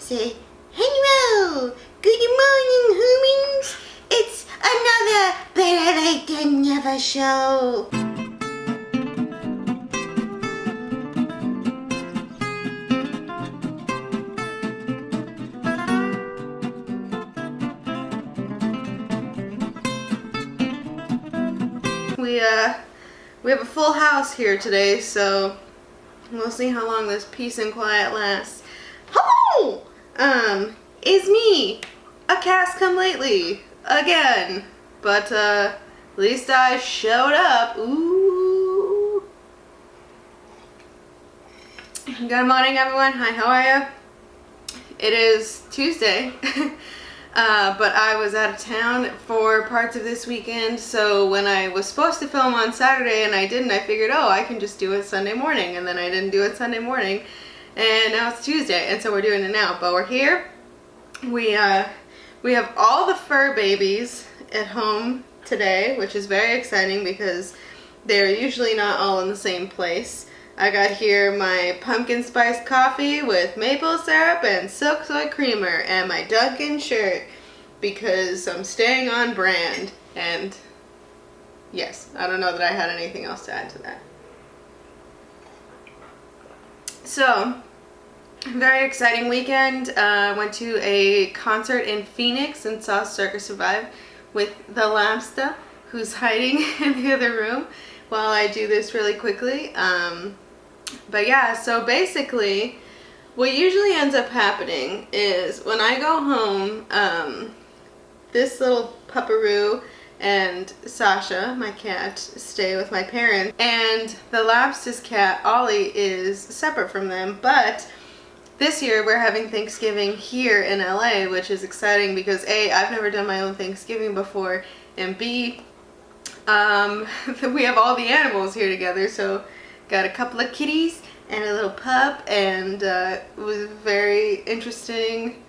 say hello, good morning humans. It's another Better Late Than Never show. We have a full house here today, so we'll see how long this peace and quiet lasts. Hello! It's me, a cast come lately, again. But, at least I showed up. Ooh. Good morning, everyone. Hi, how are you? It is Tuesday. But I was out of town for parts of this weekend, so when I was supposed to film on Saturday and I didn't, I figured, oh, I can just do it Sunday morning, and then I didn't do it Sunday morning, and now it's Tuesday, and so we're doing it now. But we're here. We have all the fur babies at home today, which is very exciting because they're usually not all in the same place. I got here my pumpkin spice coffee with maple syrup and silk soy creamer and my Dunkin' shirt because I'm staying on brand. And yes, I don't know that I had anything else to add to that. So, very exciting weekend. Went to a concert in Phoenix and saw Circus Survive with the Labsta, who's hiding in the other room while I do this really quickly. But yeah, so basically what usually ends up happening is when I go home, this little pupperoo and Sasha, my cat, stay with my parents, and the Labsta's cat, Ollie, is separate from them. But this year we're having Thanksgiving here in LA, which is exciting because A, I've never done my own Thanksgiving before, and B, we have all the animals here together, so got a couple of kitties and a little pup, and it was a very interesting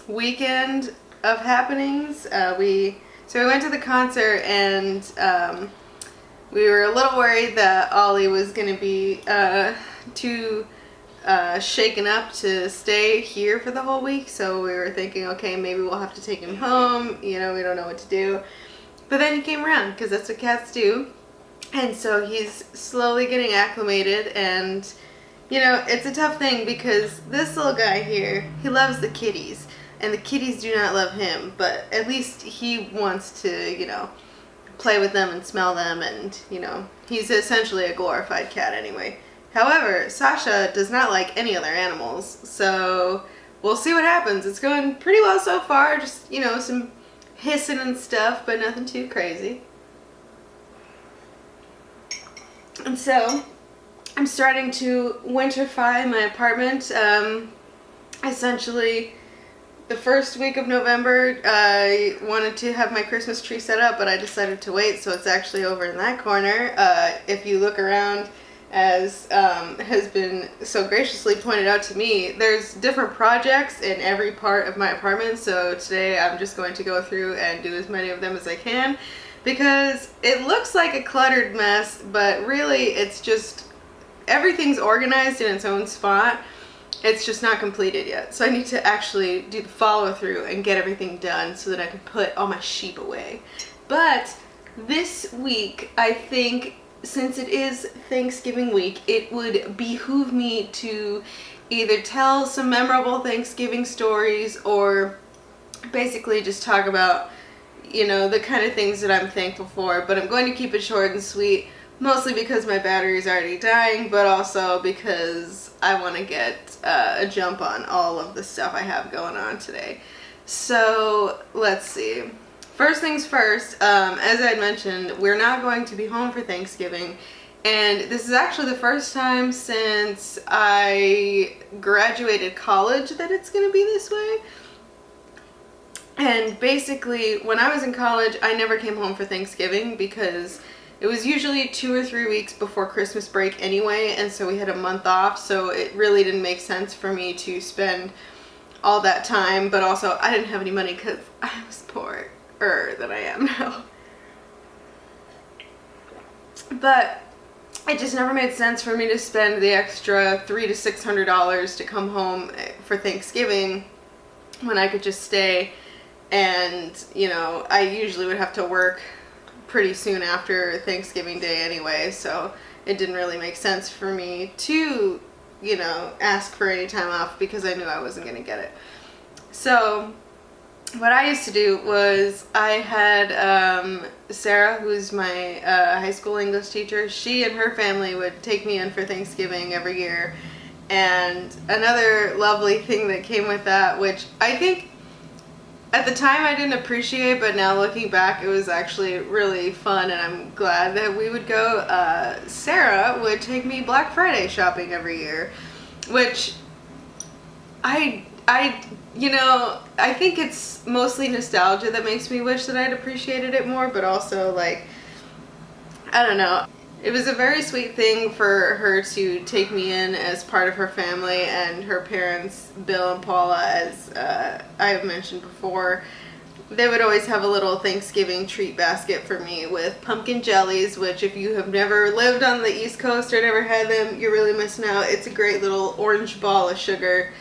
weekend of happenings. We went to the concert, and we were a little worried that Ollie was going to be too shaken up to stay here for the whole week, so we were thinking, okay, maybe we'll have to take him home, you know, we don't know what to do. But then he came around, because that's what cats do. And so he's slowly getting acclimated, and, you know, it's a tough thing because this little guy here, he loves the kitties, and the kitties do not love him, but at least he wants to, you know, play with them and smell them, and, you know, he's essentially a glorified cat anyway. However, Sasha does not like any other animals, so we'll see what happens. It's going pretty well so far, just, you know, some hissing and stuff, but nothing too crazy. And so, I'm starting to winterfy my apartment. Essentially, the first week of November, I wanted to have my Christmas tree set up, but I decided to wait, so it's actually over in that corner. If you look around, as has been so graciously pointed out to me, there's different projects in every part of my apartment, so today I'm just going to go through and do as many of them as I can, because it looks like a cluttered mess, but really it's just, everything's organized in its own spot. It's just not completed yet. So I need to actually do the follow through and get everything done so that I can put all my sheep away. But this week, I think, since it is Thanksgiving week, it would behoove me to either tell some memorable Thanksgiving stories or basically just talk about, you know, the kind of things that I'm thankful for. But I'm going to keep it short and sweet, mostly because my battery is already dying, but also because I want to get a jump on all of the stuff I have going on today. So let's see. First things first, as I had mentioned, we're not going to be home for Thanksgiving, and this is actually the first time since I graduated college that it's going to be this way. And basically, when I was in college, I never came home for Thanksgiving because it was usually 2 or 3 weeks before Christmas break anyway, and so we had a month off, so it really didn't make sense for me to spend all that time, but also I didn't have any money because I was poorer than I am now. But it just never made sense for me to spend the extra $300 to $600 to come home for Thanksgiving when I could just stay. And, you know, I usually would have to work pretty soon after Thanksgiving Day anyway, so it didn't really make sense for me to, you know, ask for any time off because I knew I wasn't going to get it. So what I used to do was I had Sarah, who's my high school English teacher. She and her family would take me in for Thanksgiving every year. And another lovely thing that came with that, which I think at the time I didn't appreciate, but now looking back it was actually really fun and I'm glad that we would go. Sarah would take me Black Friday shopping every year, which you know, I think it's mostly nostalgia that makes me wish that I'd appreciated it more, but also, like, I don't know. It was a very sweet thing for her to take me in as part of her family, and her parents, Bill and Paula, as I have mentioned before, they would always have a little Thanksgiving treat basket for me with pumpkin jellies, which if you have never lived on the East Coast or never had them, you're really missing out. It's a great little orange ball of sugar.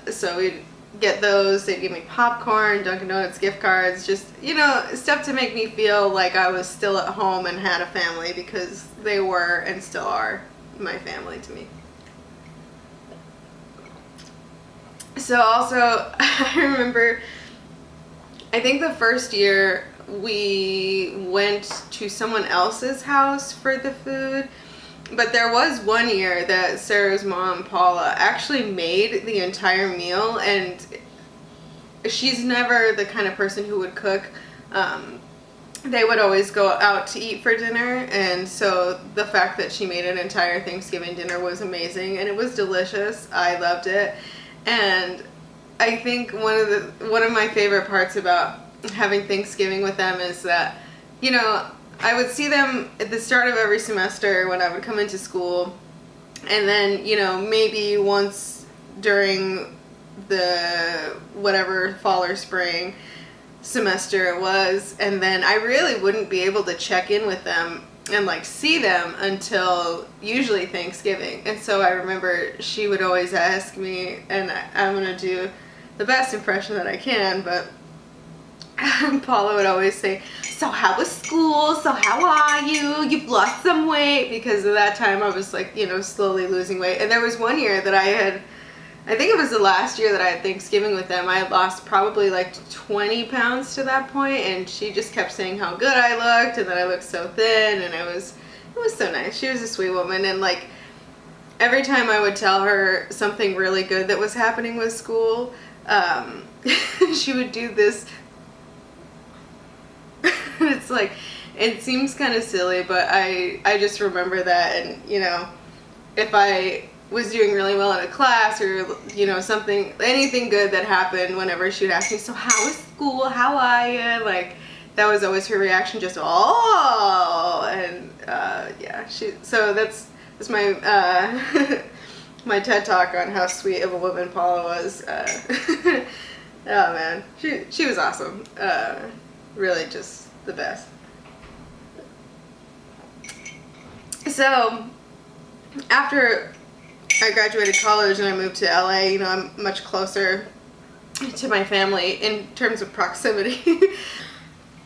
So we'd get those. They'd give me popcorn, Dunkin' Donuts gift cards, just, you know, stuff to make me feel like I was still at home and had a family, because they were and still are my family to me. So also, I remember, I think the first year we went to someone else's house for the food. But there was one year that Sarah's mom, Paula, actually made the entire meal, and she's never the kind of person who would cook. They would always go out to eat for dinner, and so the fact that she made an entire Thanksgiving dinner was amazing, and it was delicious. I loved it. And I think one of my favorite parts about having Thanksgiving with them is that, you know, I would see them at the start of every semester when I would come into school, and then, you know, maybe once during the whatever fall or spring semester it was, and then I really wouldn't be able to check in with them and like see them until usually Thanksgiving. And so I remember she would always ask me, and I'm gonna do the best impression that I can, but Paula would always say, "So how was school? So how are you? You've lost some weight," because at that time I was like, you know, slowly losing weight. And there was one year that I think it was the last year that I had Thanksgiving with them, I had lost probably like 20 pounds to that point, and she just kept saying how good I looked and that I looked so thin, and it was so nice. She was a sweet woman, and like every time I would tell her something really good that was happening with school, she would do this. It's like, it seems kind of silly, but I just remember that, and you know, if I was doing really well in a class or, you know, anything good that happened, whenever she would ask me, "So how was school? How are you?" Like, that was always her reaction, just, "Oh," and yeah, so that's my my TED talk on how sweet of a woman Paula was. Oh man, she was awesome. Really just the best. So after I graduated college and I moved to LA, you know, I'm much closer to my family in terms of proximity.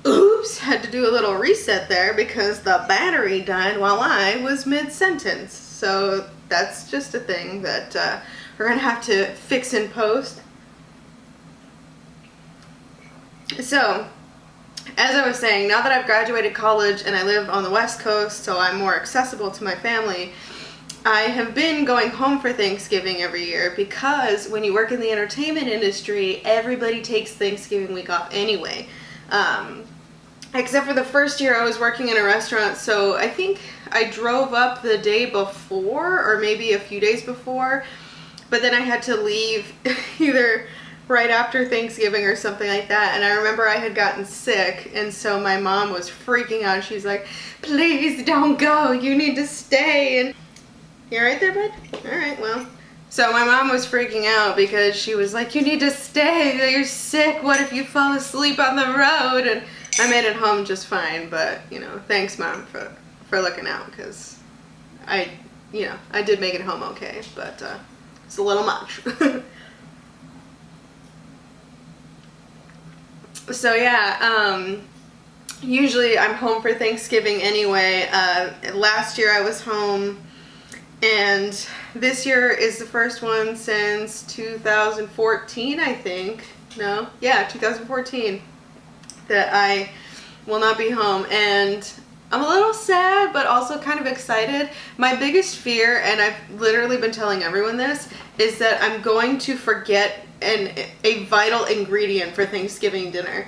Oops, had to do a little reset there because the battery died while I was mid-sentence. So that's just a thing that we're gonna have to fix in post. So, as I was saying, now that I've graduated college and I live on the West Coast, so I'm more accessible to my family, I have been going home for Thanksgiving every year, because when you work in the entertainment industry, everybody takes Thanksgiving week off anyway. Except for the first year I was working in a restaurant, so I think I drove up the day before or maybe a few days before, but then I had to leave either right after Thanksgiving or something like that. And I remember I had gotten sick, and so my mom was freaking out. She's like, "Please don't go, you need to stay." And you right there, bud? All right, well. So my mom was freaking out because she was like, "You need to stay, you're sick, what if you fall asleep on the road?" And I made it home just fine, but, you know, thanks, Mom, for looking out, because I did make it home okay, but it's a little much. So yeah, usually I'm home for Thanksgiving anyway. Last year I was home, and this year is the first one since 2014, I think. No? Yeah, 2014 that I will not be home, and I'm a little sad but also kind of excited. My biggest fear, and I've literally been telling everyone this, is that I'm going to forget a vital ingredient for Thanksgiving dinner.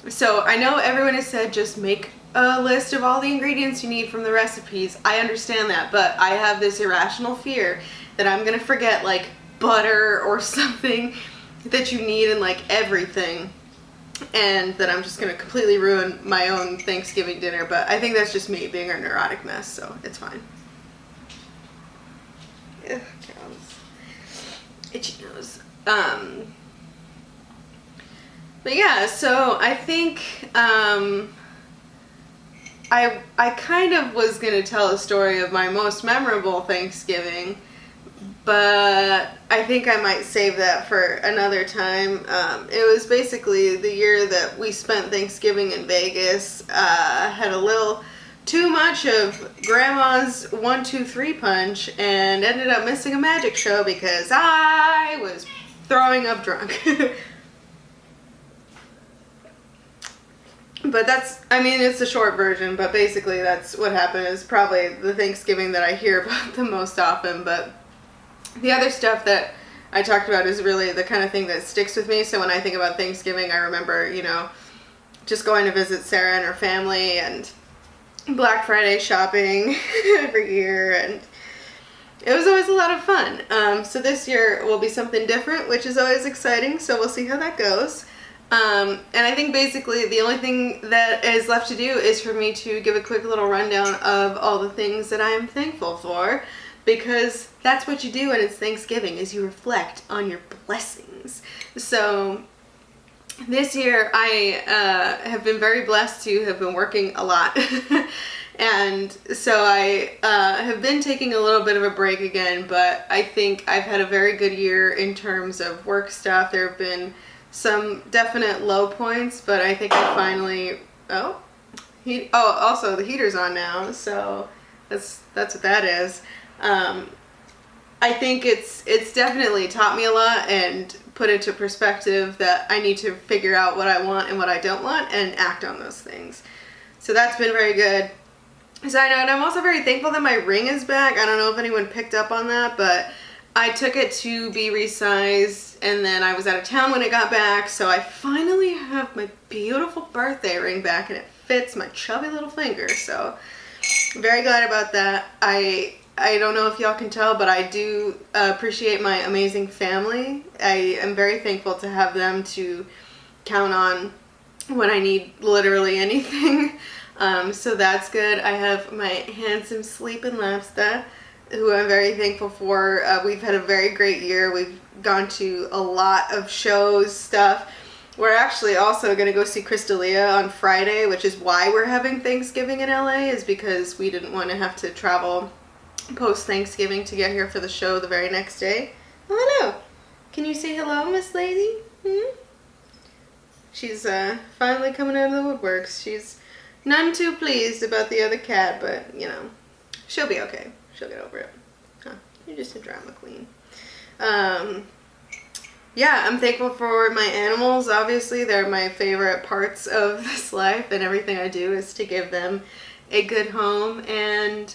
So I know everyone has said just make a list of all the ingredients you need from the recipes. I understand that, but I have this irrational fear that I'm gonna forget like butter or something that you need in like everything, and that I'm just gonna completely ruin my own Thanksgiving dinner. But I think that's just me being a neurotic mess, so it's fine. Ugh, gross. Itchy nose. But yeah, so I think I kind of was gonna tell a story of my most memorable Thanksgiving, but I think I might save that for another time. It was basically the year that we spent Thanksgiving in Vegas. Had a little too much of Grandma's 1, 2, 3 punch and ended up missing a magic show because I was throwing up drunk. But it's a short version, but basically that's what happened. Is probably the Thanksgiving that I hear about the most often. But the other stuff that I talked about is really the kind of thing that sticks with me. So when I think about Thanksgiving, I remember, just going to visit Sarah and her family, and Black Friday shopping every year, and it was always a lot of fun. So this year will be something different, which is always exciting, so we'll see how that goes. And I think basically the only thing that is left to do is for me to give a quick little rundown of all the things that I am thankful for, because that's what you do when it's Thanksgiving, is you reflect on your blessings. So this year I have been very blessed to have been working a lot. And so I have been taking a little bit of a break again, but I think I've had a very good year in terms of work stuff. There have been some definite low points, but I think I finally, also the heater's on now, so that's what that is. I think it's definitely taught me a lot and put into perspective that I need to figure out what I want and what I don't want and act on those things. So that's been very good. Side note, I'm also very thankful that my ring is back. I don't know if anyone picked up on that, but I took it to be resized, and then I was out of town when it got back, so I finally have my beautiful birthday ring back, and it fits my chubby little finger, so very glad about that. I don't know if y'all can tell, but I do appreciate my amazing family. I am very thankful to have them to count on when I need literally anything. So that's good. I have my handsome sleeping lobster, who I'm very thankful for. We've had a very great year. We've gone to a lot of shows, stuff. We're actually also going to go see Crystalia on Friday, which is why we're having Thanksgiving in LA, is because we didn't want to have to travel post-Thanksgiving to get here for the show the very next day. Oh, hello. Can you say hello, Miss Lady? She's finally coming out of the woodworks. She's none too pleased about the other cat, but, she'll be okay. She'll get over it. Huh. You're just a drama queen. Yeah, I'm thankful for my animals. Obviously, they're my favorite parts of this life, and everything I do is to give them a good home. And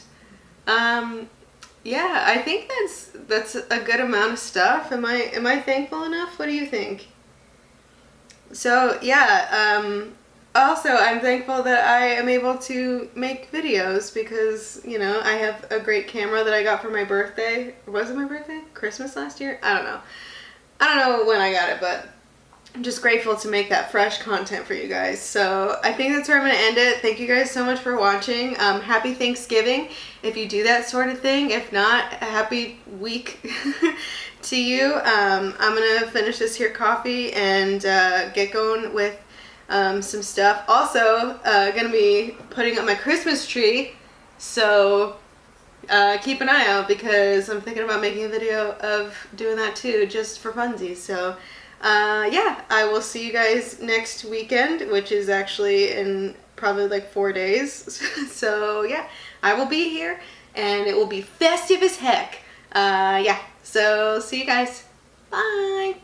yeah, I think that's a good amount of stuff. Am I thankful enough? What do you think? So yeah, also I'm thankful that I am able to make videos because, I have a great camera that I got for my birthday. Was it my birthday? Christmas last year? I don't know. I don't know when I got it, but I'm just grateful to make that fresh content for you guys. So I think that's where I'm going to end it. Thank you guys so much for watching. Happy Thanksgiving if you do that sort of thing. If not, a happy week to you. I'm going to finish this here coffee and get going with some stuff. Also, going to be putting up my Christmas tree. So keep an eye out because I'm thinking about making a video of doing that too, just for funsies. So yeah, I will see you guys next weekend, which is actually in probably like 4 days. So yeah, I will be here and it will be festive as heck. Yeah, so see you guys. Bye.